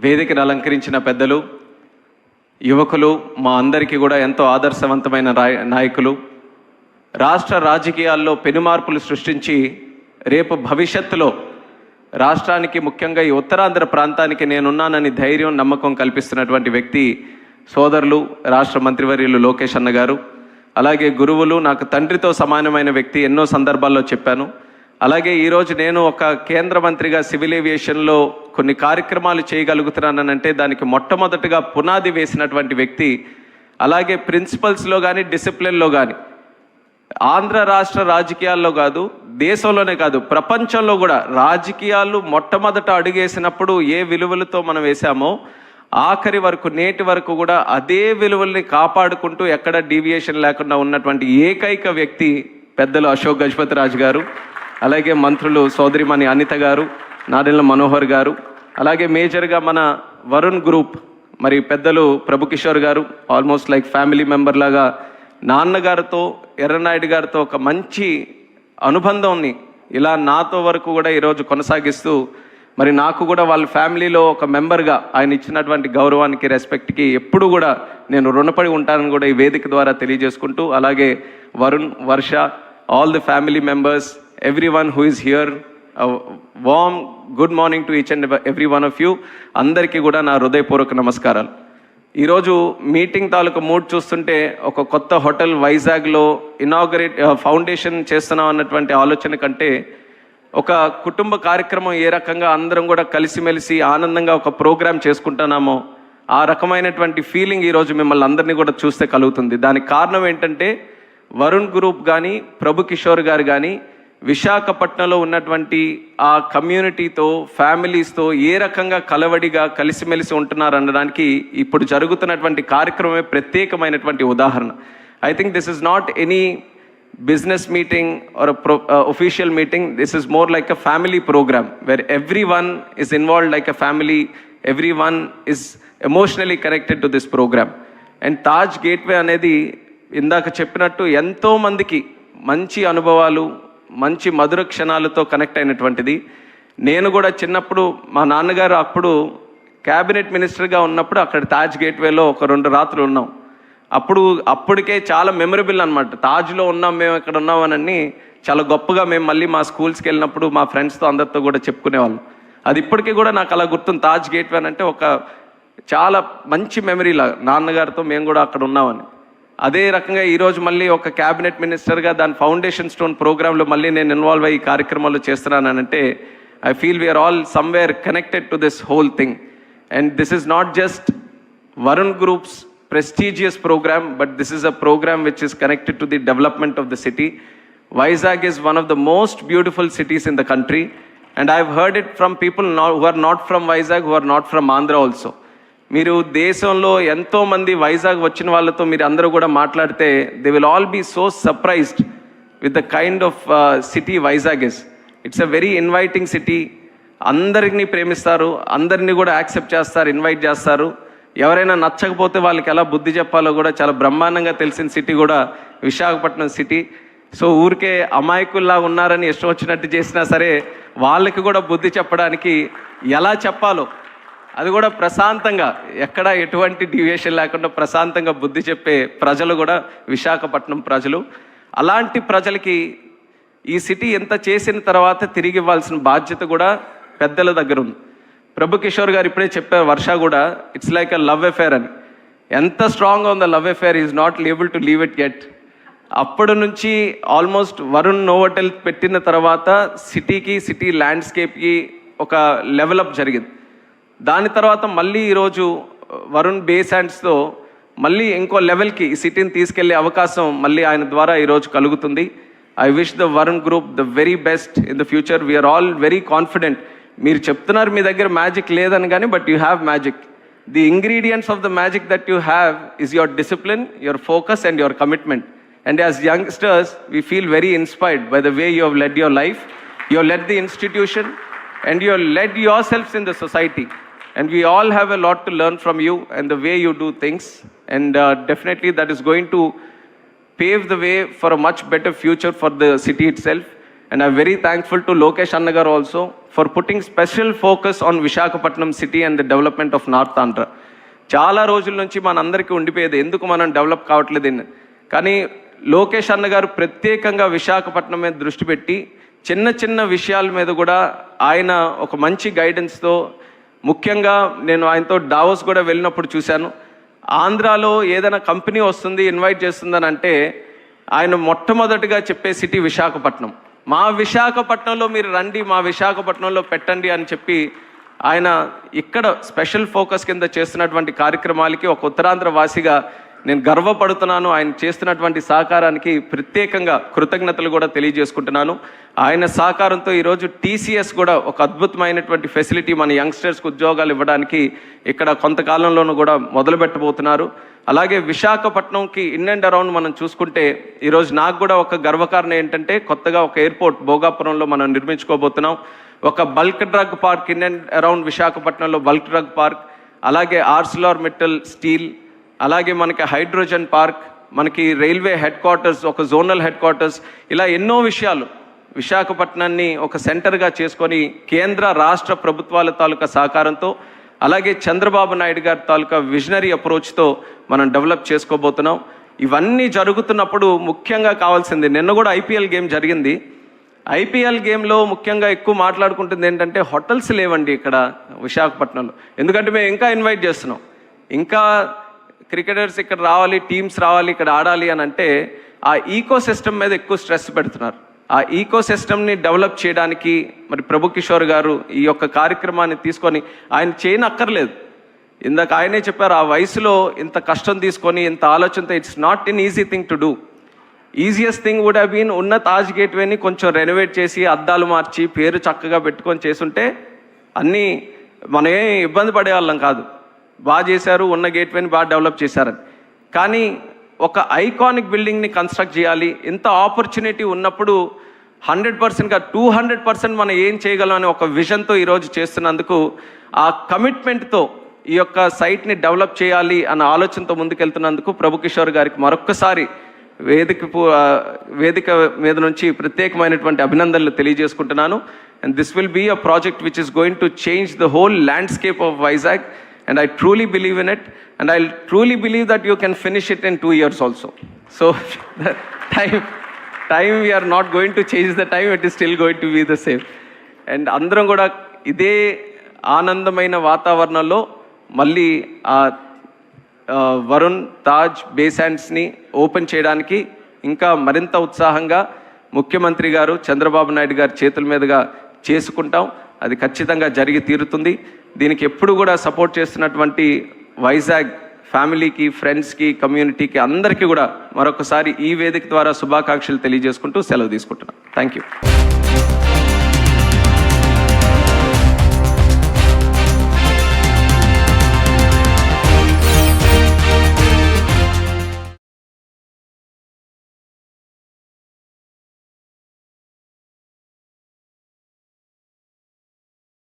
వేదికను అలంకరించిన పెద్దలు, యువకులు, మా అందరికీ కూడా ఎంతో ఆదర్శవంతమైన నాయకులు, రాష్ట్ర రాజకీయాల్లో పెనుమార్పులు సృష్టించి రేపు భవిష్యత్తులో రాష్ట్రానికి, ముఖ్యంగా ఈ ఉత్తరాంధ్ర ప్రాంతానికి నేనున్నానని ధైర్యం, నమ్మకం కల్పిస్తున్నటువంటి వ్యక్తి సోదరులు రాష్ట్ర మంత్రివర్యులు లోకేష్ అన్న గారు. అలాగే గురువులు, నాకు తండ్రితో సమానమైన వ్యక్తి, ఎన్నో సందర్భాల్లో చెప్పాను. అలాగే ఈరోజు నేను ఒక కేంద్ర మంత్రిగా సివిల్ ఏవియేషన్లో కొన్ని కార్యక్రమాలు చేయగలుగుతున్నానంటే దానికి మొట్టమొదటిగా పునాది వేసినటువంటి వ్యక్తి. అలాగే ప్రిన్సిపల్స్లో కానీ, డిసిప్లిన్లో కానీ ఆంధ్ర రాష్ట్ర రాజకీయాల్లో కాదు, దేశంలోనే కాదు, ప్రపంచంలో కూడా రాజకీయాలు మొట్టమొదట అడుగేసినప్పుడు ఏ విలువలతో మనం వేసామో ఆఖరి వరకు, నేటి వరకు కూడా అదే విలువల్ని కాపాడుకుంటూ ఎక్కడ డీవియేషన్ లేకుండా ఉన్నటువంటి ఏకైక వ్యక్తి పెద్దలు అశోక్ గజపతి రాజు గారు. అలాగే మంత్రులు సోదరిమణి అనిత గారు, నాదెళ్ల మనోహర్ గారు, అలాగే మేజర్గా మన వరుణ్ గ్రూప్ మరి పెద్దలు ప్రభు కిషోర్ గారు, ఆల్మోస్ట్ లైక్ ఫ్యామిలీ మెంబర్ లాగా నాన్నగారితో, ఎర్రనాయుడు గారితో ఒక మంచి అనుబంధంని ఇలా నాతో వరకు కూడా ఈరోజు కొనసాగిస్తూ, మరి నాకు కూడా వాళ్ళ ఫ్యామిలీలో ఒక మెంబర్గా ఆయన ఇచ్చినటువంటి గౌరవానికి, రెస్పెక్ట్కి ఎప్పుడు కూడా నేను రుణపడి ఉంటానని కూడా ఈ వేదిక ద్వారా తెలియజేసుకుంటూ, అలాగే Varun, Varsha, all the family members, everyone who is here, a warm good morning to each and every one of you. అందరికీ కూడా నా హృదయపూర్వక నమస్కారాలు. ఈరోజు మీటింగ్ తాలూకు మూడ్ చూస్తుంటే ఒక కొత్త హోటల్ వైజాగ్లో ఇనాగరేట్ ఫౌండేషన్ చేస్తున్నాం అన్నటువంటి ఆలోచన కంటే ఒక కుటుంబ కార్యక్రమం ఏ రకంగా అందరం కూడా కలిసిమెలిసి ఆనందంగా ఒక ప్రోగ్రామ్ చేసుకుంటున్నామో ఆ రకమైనటువంటి ఫీలింగ్ ఈరోజు మిమ్మల్ని అందరినీ కూడా చూస్తే కలుగుతుంది. దానికి కారణం ఏంటంటే వరుణ్ గ్రూప్ కానీ, ప్రభు కిషోర్ గారు కానీ విశాఖపట్నంలో ఉన్నటువంటి ఆ కమ్యూనిటీతో, ఫ్యామిలీస్తో ఏ రకంగా కలవడిగా కలిసిమెలిసి ఉంటున్నారు అనడానికి ఇప్పుడు జరుగుతున్నటువంటి కార్యక్రమమే ప్రత్యేకమైనటువంటి ఉదాహరణ. I think this is not any business meeting or official meeting. This is more like a family program where everyone is involved like a family, everyone is emotionally connected to this program. And Taj Gateway అనేది ఇందాక చెప్పినట్టు ఎంతో మందికి మంచి అనుభవాలు, మంచి మధుర క్షణాలతో connect అయినటువంటిది. నేను కూడా చిన్నప్పుడు మా నాన్నగారు అప్పుడు క్యాబినెట్ మినిస్టర్గా ఉన్నప్పుడు అక్కడ తాజ్ గేట్వేలో ఒక 2 రాత్రులు ఉన్నాం. అప్పటికే చాలా మెమరబుల్ అనమాట. తాజ్లో ఉన్నాం, మేము ఇక్కడ ఉన్నామని చాలా గొప్పగా మేము మళ్ళీ మా స్కూల్స్కి వెళ్ళినప్పుడు మా ఫ్రెండ్స్తో అందరితో కూడా చెప్పుకునేవాళ్ళం. అది ఇప్పటికీ కూడా నాకు అలా గుర్తుంది. తాజ్ గేట్వే అంటే ఒక చాలా మంచి మెమరీలా నాన్నగారితో మేము కూడా అక్కడ ఉన్నామని. అదే రకంగా ఈరోజు మళ్ళీ ఒక క్యాబినెట్ మినిస్టర్గా దాని ఫౌండేషన్ స్టోన్ ప్రోగ్రాంలో మళ్ళీ నేను ఇన్వాల్వ్ అయ్యి కార్యక్రమాలు చేస్తున్నానంటే I feel we're all somewhere connected to this whole thing. And this is not just Varun groups prestigious program, but this is a program which is connected to the development of the city. Vizag is one of the most beautiful cities in the country, and I've heard it from people who are not from Vizag, who are not from Andhra also. మీరు దేశంలో ఎంతో మంది వైజాగ్ వచ్చిన వాళ్ళతో మీరు అందరూ కూడా మాట్లాడితే they will all be so surprised with the kind of city Vizag is. It's a very inviting city. అందరినీ ప్రేమిస్తారు, అందరినీ కూడా యాక్సెప్ట్ చేస్తారు, ఇన్వైట్ చేస్తారు. ఎవరైనా నచ్చకపోతే వాళ్ళకి ఎలా బుద్ధి చెప్పాలో కూడా చాలా బ్రహ్మాండంగా తెలిసిన సిటీ కూడా విశాఖపట్నం సిటీ. సో ఊరికే అమాయకుల్లా ఉన్నారని ఇష్టం వచ్చినట్టు చేసినా సరే వాళ్ళకి కూడా బుద్ధి చెప్పడానికి ఎలా చెప్పాలో అది కూడా ప్రశాంతంగా, ఎక్కడ ఎటువంటి డివియేషన్ లేకుండా ప్రశాంతంగా బుద్ధి చెప్పే ప్రజలు కూడా విశాఖపట్నం ప్రజలు. అలాంటి ప్రజలకి ఈ సిటీ ఎంత చేసిన తర్వాత తిరిగి ఇవ్వాల్సిన బాధ్యత కూడా పెద్దల దగ్గర ఉంది. ప్రభు కిషోర్ గారు ఇప్పుడే చెప్పారు, వర్ష కూడా it's like a love affair అని. ఎంత స్ట్రాంగ్గా ఉందో love affair, is not able to leave it get. అప్పటి నుంచి ఆల్మోస్ట్ వరుణ్ నోవోటెల్ పెట్టిన తర్వాత సిటీకి, సిటీ ల్యాండ్స్కేప్కి ఒక లెవెలప్ జరిగింది. దాని తర్వాత మళ్ళీ ఈరోజు వరుణ్ బేస్ హ్యాండ్స్తో మళ్ళీ ఇంకో లెవెల్కి ఈ సిటీని తీసుకెళ్లే అవకాశం మళ్ళీ ఆయన ద్వారా ఈరోజు కలుగుతుంది. I wish the Varun group the very best in the future. We're all very confident. మీరు చెప్తున్నారు మీ దగ్గర మ్యాజిక్ లేదని కానీ, but you have magic. The ingredients of the magic that you have is your discipline, your focus and your commitment. And as youngsters, we feel very inspired by the way you have led your life. You have led the institution and you have led yourselves in the society. And we all have a lot to learn from you and the way you do things. And definitely that is going to pave the way for a much better future for the city itself. And I'm very thankful to Lokesh Annagar also for putting special focus on Visakhapatnam city and the development of North Andhra. చాలా రోజుల నుంచి మనందరికీ ఉండిపోయేది ఎందుకు మనం develop కావట్లేదు. కానీ లోకేష్ అన్న గారు ప్రత్యేకంగా విశాఖపట్నం మీద దృష్టి పెట్టి చిన్న చిన్న విషయాల మీద కూడా ఆయన ఒక మంచి గైడెన్స్తో, ముఖ్యంగా నేను ఆయనతో డావోస్ కూడా వెళ్ళినప్పుడు చూశాను. ఆంధ్రాలో ఏదైనా కంపెనీ వస్తుంది ఇన్వైట్ చేస్తుందని అంటే ఆయన మొట్టమొదటిగా చెప్పే సిటీ విశాఖపట్నం. మా విశాఖపట్నంలో మీరు రండి, మా విశాఖపట్నంలో పెట్టండి అని చెప్పి ఆయన ఇక్కడ స్పెషల్ ఫోకస్ కింద చేస్తున్నటువంటి కార్యక్రమాలకి ఒక ఉత్తరాంధ్ర వాసిగా నేను గర్వపడుతున్నాను. ఆయన చేస్తున్నటువంటి సహకారానికి ప్రత్యేకంగా కృతజ్ఞతలు కూడా తెలియజేసుకుంటున్నాను. ఆయన సహకారంతో ఈరోజు టీసీఎస్ కూడా ఒక అద్భుతమైనటువంటి ఫెసిలిటీ మన యంగ్స్టర్స్కి ఉద్యోగాలు ఇవ్వడానికి ఇక్కడ కొంతకాలంలోనూ కూడా మొదలు పెట్టబోతున్నారు. అలాగే విశాఖపట్నంకి ఇన్ అండ్ అరౌండ్ మనం చూసుకుంటే ఈరోజు నాకు కూడా ఒక గర్వకారణం ఏంటంటే కొత్తగా ఒక ఎయిర్పోర్ట్ భోగాపురంలో మనం నిర్మించుకోబోతున్నాం. ఒక bulk drug park in and around విశాఖపట్నంలో బల్క్ డ్రగ్ పార్క్, అలాగే ఆర్సిలార్ మెటల్ స్టీల్, అలాగే మనకి హైడ్రోజన్ పార్క్, మనకి రైల్వే హెడ్ క్వార్టర్స్, ఒక జోనల్ హెడ్ క్వార్టర్స్, ఇలా ఎన్నో విషయాలు విశాఖపట్నాన్ని ఒక సెంటర్గా చేసుకొని కేంద్ర రాష్ట్ర ప్రభుత్వాల తాలూకా సహకారంతో, అలాగే చంద్రబాబు నాయుడు గారి తాలూకా విజనరీ అప్రోచ్తో మనం డెవలప్ చేసుకోబోతున్నాం. ఇవన్నీ జరుగుతున్నప్పుడు ముఖ్యంగా కావాల్సింది, నిన్న కూడా ఐపీఎల్ గేమ్ జరిగింది. ఐపీఎల్ గేమ్లో ముఖ్యంగా ఎక్కువ మాట్లాడుకుంటుంది ఏంటంటే హోటల్స్ లేవండి ఇక్కడ విశాఖపట్నంలో. ఎందుకంటే మేము ఇంకా ఇన్వైట్ చేస్తున్నాం, ఇంకా క్రికెటర్స్ ఇక్కడ రావాలి, టీమ్స్ రావాలి, ఇక్కడ ఆడాలి అని అంటే ఆ ఈకో సిస్టమ్ మీద ఎక్కువ స్ట్రెస్ పెడుతున్నారు. ఆ ఈకో సిస్టమ్ని డెవలప్ చేయడానికి మరి ప్రభు కిషోర్ గారు ఈ యొక్క కార్యక్రమాన్ని తీసుకొని ఆయన చేయనక్కర్లేదు. ఇందాక ఆయనే చెప్పారు, ఆ వయసులో ఇంత కష్టం తీసుకొని ఇంత ఆలోచనతో it's not in easy thing to do. Easiest thing would have been ఉన్న తాజ్ గేట్వేని కొంచెం రెనోవేట్ చేసి అద్దాలు మార్చి పేరు చక్కగా పెట్టుకొని చేసుంటే అన్నీ మనం ఏం ఇబ్బంది పడేవాళ్ళం కాదు. బాగా చేశారు, ఉన్న గేట్వేని బాగా డెవలప్ చేశారని. కానీ ఒక ఐకానిక్ బిల్డింగ్ని కన్స్ట్రక్ట్ చేయాలి, ఇంత ఆపర్చునిటీ ఉన్నప్పుడు 100%గా 200% మనం ఏం చేయగలం అనే ఒక విజన్తో ఈరోజు చేస్తున్నందుకు, ఆ కమిట్మెంట్తో ఈ యొక్క సైట్ని డెవలప్ చేయాలి అన్న ఆలోచనతో ముందుకెళ్తున్నందుకు ప్రభు కిషోర్ గారికి మరొక్కసారి వేదిక మీద నుంచి ప్రత్యేకమైనటువంటి అభినందనలు తెలియజేసుకుంటున్నాను. And this will be a project which is going to change the whole landscape of Vizag. And I truly believe in it, and I truly believe that you can finish it in 2 years also. So the time we are not going to change the time, it is still going to be the same. And అందరం కూడా ఇదే ఆనందమైన వాతావరణంలో మళ్ళీ ఆ Varun Taj బేసాండ్స్ని open చేయడానికి ఇంకా మరింత ఉత్సాహంగా ముఖ్యమంత్రి గారు చంద్రబాబు నాయుడు గారి చేతుల మీదుగా చేసుకుంటాం. అది ఖచ్చితంగా జరిగి తీరుతుంది. దీనికి ఎప్పుడు కూడా సపోర్ట్ చేస్తున్నటువంటి వైజాగ్ ఫ్యామిలీకి, ఫ్రెండ్స్కి, కమ్యూనిటీకి అందరికీ కూడా మరొకసారి ఈ వేదిక ద్వారా శుభాకాంక్షలు తెలియజేసుకుంటూ సెలవు తీసుకుంటున్నాను. Thank you.